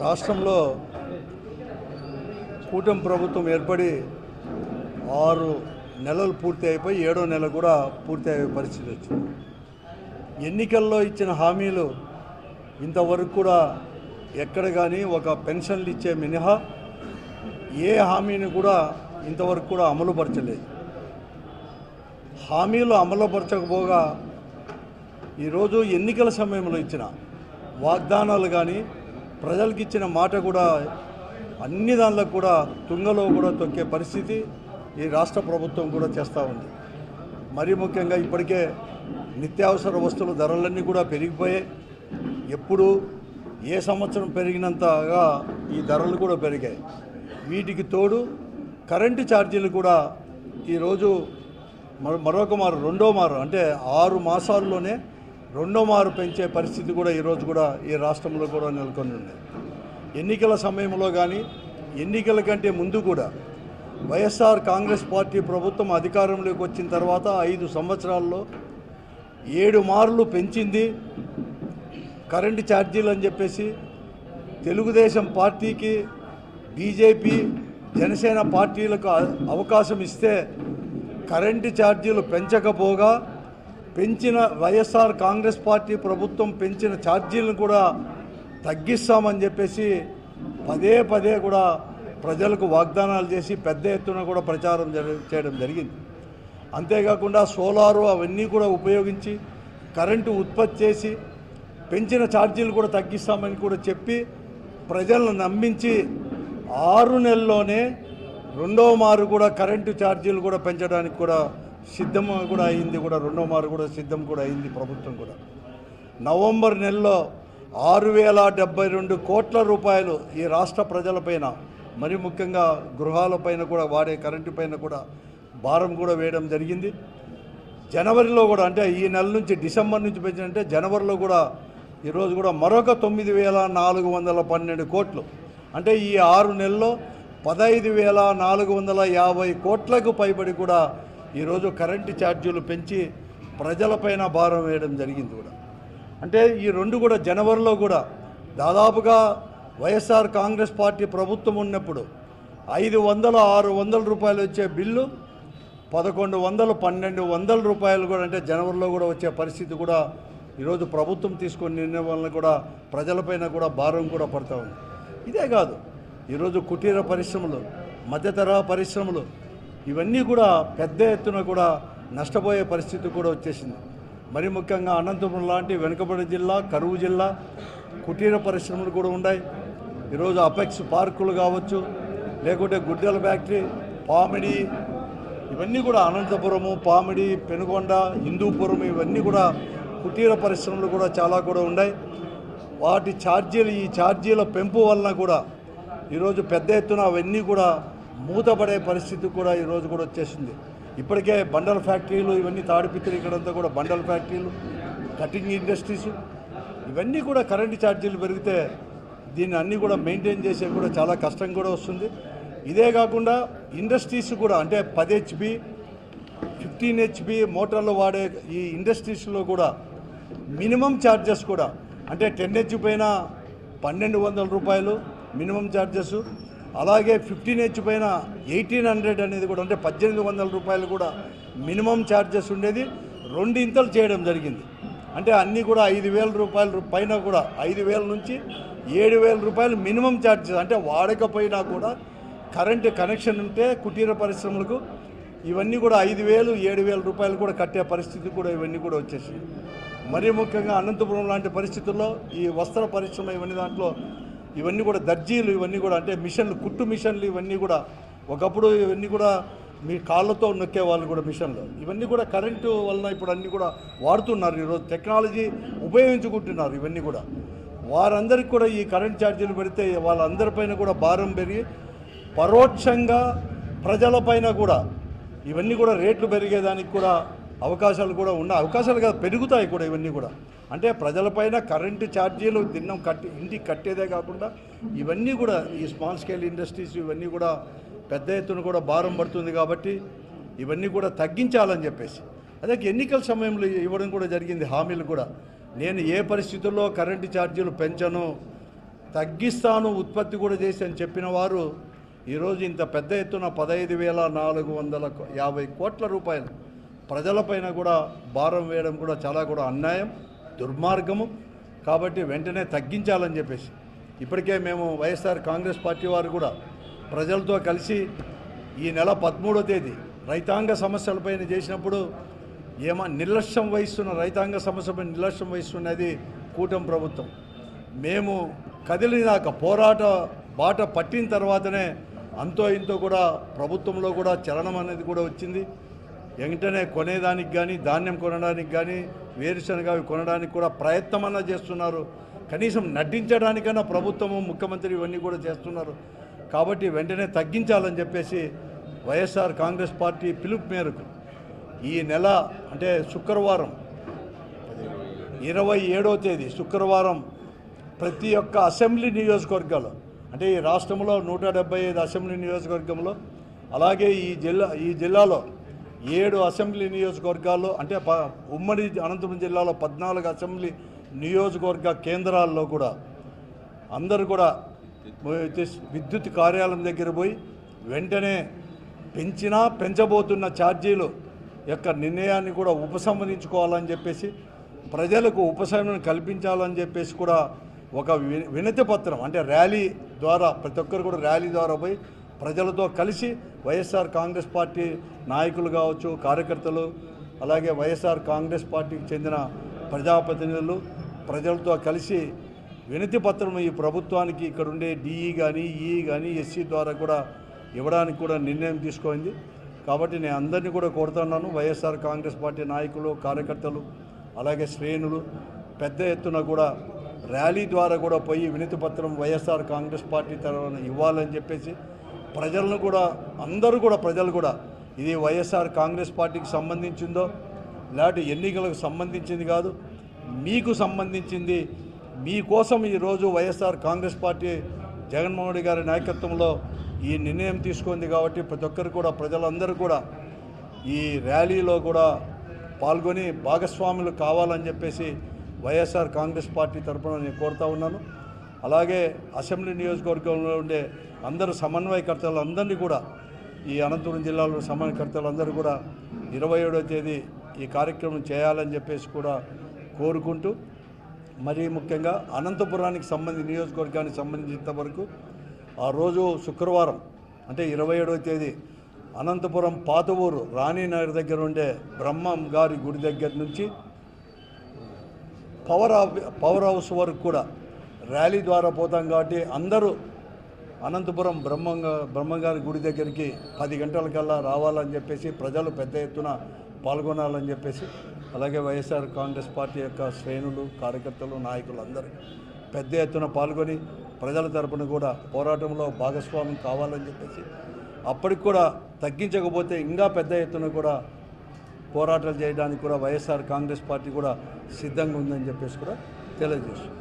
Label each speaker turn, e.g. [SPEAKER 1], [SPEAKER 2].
[SPEAKER 1] రాష్ట్రంలో కూటమి ప్రభుత్వం ఏర్పడి 6 నెలలు పూర్తి అయిపోయి 7వ నెల కూడా పూర్తి అయ్యే పరిస్థితి వచ్చింది. ఎన్నికల్లో ఇచ్చిన హామీలు ఇంతవరకు కూడా ఎక్కడ కానీ ఒక పెన్షన్లు ఇచ్చే మినహా ఏ హామీని కూడా ఇంతవరకు కూడా అమలుపరచలేదు. హామీలు అమలుపరచకపోగా ఈరోజు ఎన్నికల సమయంలో ఇచ్చిన వాగ్దానాలు కానీ ప్రజలకు ఇచ్చిన మాట కూడా అన్ని దానిలో కూడా తుంగలో కూడా తొక్కే పరిస్థితి ఈ రాష్ట్ర ప్రభుత్వం కూడా చేస్తూ ఉంది. మరీ ముఖ్యంగా ఇప్పటికే నిత్యావసర వస్తువుల ధరలన్నీ కూడా పెరిగిపోయాయి. ఎప్పుడు ఏ సంవత్సరం పెరిగినంతగా ఈ ధరలు కూడా పెరిగాయి. వీటికి తోడు కరెంటు ఛార్జీలు కూడా ఈరోజు మరొక మారు రెండో మారు అంటే 6 మాసాల్లోనే రెండో మారు పెంచే పరిస్థితి కూడా ఈరోజు కూడా ఈ రాష్ట్రంలో కూడా నెలకొని ఉంది. ఎన్నికల సమయంలో కానీ ఎన్నికల కంటే ముందు కూడా వైఎస్ఆర్ కాంగ్రెస్ పార్టీ ప్రభుత్వం అధికారంలోకి వచ్చిన తర్వాత 5 సంవత్సరాల్లో 7 మార్లు పెంచింది కరెంటు ఛార్జీలు అని చెప్పేసి. తెలుగుదేశం పార్టీకి బీజేపీ జనసేన పార్టీలకు అవకాశం ఇస్తే కరెంటు ఛార్జీలు పెంచకపోగా పెంచిన వైఎస్ఆర్ కాంగ్రెస్ పార్టీ ప్రభుత్వం పెంచిన ఛార్జీలను కూడా తగ్గిస్తామని చెప్పేసి పదే పదే కూడా ప్రజలకు వాగ్దానాలు చేసి పెద్ద ఎత్తున కూడా ప్రచారం చేయడం జరిగింది. అంతేకాకుండా సోలారు అవన్నీ కూడా ఉపయోగించి కరెంటు ఉత్పత్తి చేసి పెంచిన ఛార్జీలు కూడా తగ్గిస్తామని కూడా చెప్పి ప్రజలను నమ్మించి 6 నెలల్లోనే రెండవ మారు కూడా కరెంటు ఛార్జీలు కూడా పెంచడానికి కూడా సిద్ధం కూడా అయింది. కూడా రెండవ మారు కూడా సిద్ధం కూడా అయింది ప్రభుత్వం కూడా. నవంబర్ నెలలో 6,072 కోట్ల రూపాయలు ఈ రాష్ట్ర ప్రజలపైన మరి ముఖ్యంగా గృహాలపైన కూడా వాడే కరెంటు పైన కూడా భారం కూడా వేయడం జరిగింది. జనవరిలో కూడా అంటే ఈ నెల నుంచి డిసెంబర్ నుంచి పెంచినంటే జనవరిలో కూడా ఈరోజు కూడా మరొక 9,412 కోట్లు అంటే ఈ 6 నెలల్లో 15,450 కోట్లకు పైబడి కూడా ఈరోజు కరెంటు ఛార్జీలు పెంచి ప్రజలపైన భారం వేయడం జరిగింది కూడా. అంటే ఈ రెండు కూడా జనవరిలో కూడా దాదాపుగా వైఎస్ఆర్ కాంగ్రెస్ పార్టీ ప్రభుత్వం ఉన్నప్పుడు 500-600 రూపాయలు వచ్చే బిల్లు 1,100-1,200 రూపాయలు కూడా అంటే జనవరిలో కూడా వచ్చే పరిస్థితి కూడా ఈరోజు ప్రభుత్వం తీసుకున్న నిర్ణయం వలన కూడా ప్రజలపైన కూడా భారం కూడా పడుతూ ఉంది. ఇదే కాదు ఈరోజు కుటీర పరిశ్రమలు మధ్యతరహా పరిశ్రమలు ఇవన్నీ కూడా పెద్ద ఎత్తున కూడా నష్టపోయే పరిస్థితి కూడా వచ్చేసింది. మరి ముఖ్యంగా అనంతపురం లాంటి వెనుకబడి జిల్లా కరువు జిల్లా కుటీర పరిశ్రమలు కూడా ఉన్నాయి. ఈరోజు అపెక్స్ పార్కులు కావచ్చు లేకుంటే గుడ్డెల ఫ్యాక్టరీ పామిడి ఇవన్నీ కూడా అనంతపురము పామిడి పెనుగొండ హిందూపురం ఇవన్నీ కూడా కుటీర పరిశ్రమలు కూడా చాలా కూడా ఉన్నాయి. వాటి ఛార్జీలు ఈ ఛార్జీల పెంపు వలన కూడా ఈరోజు పెద్ద ఎత్తున అవన్నీ కూడా మూతపడే పరిస్థితి కూడా ఈరోజు కూడా వచ్చేసింది. ఇప్పటికే బండల ఫ్యాక్టరీలు ఇవన్నీ తాడిపిత్రి ఇక్కడంతా కూడా బండల ఫ్యాక్టరీలు కటింగ్ ఇండస్ట్రీస్ ఇవన్నీ కూడా కరెంటు ఛార్జీలు పెరిగితే దీన్ని అన్నీ కూడా మెయింటైన్ చేసే కూడా చాలా కష్టం కూడా వస్తుంది. ఇదే కాకుండా ఇండస్ట్రీస్ కూడా అంటే 10 HP 15 HP మోటార్లు వాడే ఈ ఇండస్ట్రీస్లో కూడా మినిమం ఛార్జెస్ కూడా అంటే 10 HP పైన 1,200 రూపాయలు మినిమం ఛార్జెస్, అలాగే 15 HP పైన 1,800 అనేది కూడా అంటే 1,800 రూపాయలు కూడా మినిమం ఛార్జెస్ ఉండేది 2 ఇంతలు చేయడం జరిగింది. అంటే అన్నీ కూడా 5,000 రూపాయల పైన కూడా 5,000 నుంచి 7,000 రూపాయలు మినిమం ఛార్జెస్ అంటే వాడకపోయినా కూడా కరెంటు కనెక్షన్ ఉంటే కుటీర పరిశ్రమలకు ఇవన్నీ కూడా 5,000 7,000 రూపాయలు కూడా కట్టే పరిస్థితి కూడా ఇవన్నీ కూడా వచ్చేసింది. మరీ ముఖ్యంగా అనంతపురం లాంటి పరిస్థితుల్లో ఈ వస్త్ర పరిశ్రమ ఇవన్నీ దాంట్లో ఇవన్నీ కూడా దర్జీలు ఇవన్నీ కూడా అంటే మిషన్లు కుట్టు మిషన్లు ఇవన్నీ కూడా ఒకప్పుడు ఇవన్నీ కూడా మీ కాళ్ళతో నొక్కే వాళ్ళు కూడా మిషన్లు ఇవన్నీ కూడా కరెంటు వలన ఇప్పుడు అన్నీ కూడా వాడుతున్నారు. ఈరోజు టెక్నాలజీ ఉపయోగించుకుంటున్నారు. ఇవన్నీ కూడా వారందరికీ కూడా ఈ కరెంట్ ఛార్జీలు పెడితే వాళ్ళందరిపైన కూడా భారం పెరిగి పరోక్షంగా ప్రజలపైన కూడా ఇవన్నీ కూడా రేట్లు పెరిగేదానికి కూడా అవకాశాలు కూడా ఉన్న అవకాశాలు కాదు పెరుగుతాయి కూడా ఇవన్నీ కూడా అంటే ప్రజలపైన కరెంటు ఛార్జీలు దిన్నం ఇంటికి కట్టేదే కాకుండా ఇవన్నీ కూడా ఈ స్మాల్ స్కేల్ ఇండస్ట్రీస్ ఇవన్నీ కూడా పెద్ద ఎత్తున కూడా భారం పడుతుంది. కాబట్టి ఇవన్నీ కూడా తగ్గించాలని చెప్పేసి అదే ఎన్నికల సమయంలో ఇవ్వడం కూడా జరిగింది హామీలు కూడా. నేను ఏ పరిస్థితుల్లో కరెంటు ఛార్జీలు పెంచను, తగ్గిస్తాను ఉత్పత్తి కూడా చేసి అని చెప్పిన వారు ఈరోజు ఇంత పెద్ద ఎత్తున 15,450 కోట్ల రూపాయలు ప్రజలపైన కూడా భారం వేయడం కూడా చాలా కూడా అన్యాయం, దుర్మార్గము. కాబట్టి వెంటనే తగ్గించాలని చెప్పేసి ఇప్పటికే మేము వైఎస్ఆర్ కాంగ్రెస్ పార్టీ వారు కూడా ప్రజలతో కలిసి ఈ నెల 13వ తేదీ రైతాంగ సమస్యలపైన చేసినప్పుడు నిర్లక్ష్యం వహిస్తున్న రైతాంగ సమస్యపై నిర్లక్ష్యం వహిస్తున్నది కూటమి ప్రభుత్వం. మేము కదిలినాక పోరాట బాట పట్టిన తర్వాతనే అంతో ఇంతో కూడా ప్రభుత్వంలో కూడా చలనం అనేది కూడా వచ్చింది. వెంటనే కొనేదానికి కానీ, ధాన్యం కొనడానికి కానీ, వేరుశనగ కొనడానికి కూడా ప్రయత్నమన్నా చేస్తున్నారు. కనీసం నటించడానికైనా ప్రభుత్వము, ముఖ్యమంత్రి ఇవన్నీ కూడా చేస్తున్నారు. కాబట్టి వెంటనే తగ్గించాలని చెప్పేసి వైఎస్ఆర్ కాంగ్రెస్ పార్టీ పిలుపు మేరకు ఈ నెల అంటే శుక్రవారం 27వ తేదీ శుక్రవారం ప్రతి ఒక్క అసెంబ్లీ నియోజకవర్గాలు అంటే ఈ రాష్ట్రంలో 175 అసెంబ్లీ నియోజకవర్గంలో అలాగే ఈ జిల్లాలో 7 అసెంబ్లీ నియోజకవర్గాల్లో అంటే ఉమ్మడి అనంతపురం జిల్లాలో 14 అసెంబ్లీ నియోజకవర్గ కేంద్రాల్లో కూడా అందరూ కూడా విద్యుత్ కార్యాలయం దగ్గర పోయి వెంటనే పెంచబోతున్న ఛార్జీలు యొక్క నిర్ణయాన్ని కూడా ఉపసంహరించుకోవాలని చెప్పేసి ప్రజలకు ఉపశమనం కల్పించాలని చెప్పేసి కూడా ఒక వినతి పత్రం అంటే ర్యాలీ ద్వారా ప్రతి ఒక్కరు కూడా ర్యాలీ ద్వారా పోయి ప్రజలతో కలిసి వైఎస్ఆర్ కాంగ్రెస్ పార్టీ నాయకులు కావచ్చు, కార్యకర్తలు, అలాగే వైఎస్ఆర్ కాంగ్రెస్ పార్టీకి చెందిన ప్రజాప్రతినిధులు ప్రజలతో కలిసి వినతి పత్రం ఈ ప్రభుత్వానికి ఇక్కడ ఉండే డిఈ కానీ, ఈఈ కానీ, ఎస్సీ ద్వారా కూడా ఇవ్వడానికి కూడా నిర్ణయం తీసుకుంది. కాబట్టి నేను అందరినీ కూడా కోరుతున్నాను, వైఎస్ఆర్ కాంగ్రెస్ పార్టీ నాయకులు, కార్యకర్తలు, అలాగే శ్రేణులు పెద్ద ఎత్తున కూడా ర్యాలీ ద్వారా కూడా పోయి వినతి పత్రం వైఎస్ఆర్ కాంగ్రెస్ పార్టీ తరఫున ఇవ్వాలని చెప్పేసి ప్రజలను కూడా అందరూ కూడా ప్రజలు కూడా ఇది వైఎస్ఆర్ కాంగ్రెస్ పార్టీకి సంబంధించిందో లేకపోతే ఎన్నికలకు సంబంధించింది కాదు, మీకు సంబంధించింది. మీకోసం ఈరోజు వైఎస్ఆర్ కాంగ్రెస్ పార్టీ జగన్మోహన్ రెడ్డి గారి నాయకత్వంలో ఈ నిర్ణయం తీసుకుంది. కాబట్టి ప్రతి ఒక్కరు కూడా ప్రజలందరూ కూడా ఈ ర్యాలీలో కూడా పాల్గొని భాగస్వాములు కావాలని చెప్పేసి వైఎస్ఆర్ కాంగ్రెస్ పార్టీ తరఫున నేను కోరుతా ఉన్నాను. అలాగే అసెంబ్లీ నియోజకవర్గంలో ఉండే అందరూ సమన్వయకర్తలు అందరినీ కూడా ఈ అనంతపురం జిల్లాలో సమన్వయకర్తలు అందరూ కూడా 27వ తేదీ ఈ కార్యక్రమం చేయాలని చెప్పేసి కూడా కోరుకుంటూ, మరీ ముఖ్యంగా అనంతపురానికి నియోజకవర్గానికి సంబంధించినంత వరకు ఆ రోజు శుక్రవారం అంటే 27వ తేదీ అనంతపురం పాత ఊరు రాణీనగర్ దగ్గర ఉండే బ్రహ్మం గారి గుడి దగ్గర నుంచి పవర్ హౌస్ వరకు కూడా ర్యాలీ ద్వారా పోతాం. కాబట్టి అందరూ అనంతపురం బ్రహ్మంగారి గుడి దగ్గరికి 10 గంటలకల్లా రావాలని చెప్పేసి ప్రజలు పెద్ద ఎత్తున పాల్గొనాలని చెప్పేసి, అలాగే వైఎస్ఆర్ కాంగ్రెస్ పార్టీ యొక్క శ్రేణులు, కార్యకర్తలు, నాయకులు అందరూ పెద్ద ఎత్తున పాల్గొని ప్రజల తరపున కూడా పోరాటంలో భాగస్వామ్యం కావాలని చెప్పేసి, అప్పటికి కూడా తగ్గించకపోతే ఇంకా పెద్ద ఎత్తున కూడా పోరాటాలు చేయడానికి కూడా వైఎస్ఆర్ కాంగ్రెస్ పార్టీ కూడా సిద్ధంగా ఉందని చెప్పేసి కూడా తెలియజేస్తుంది.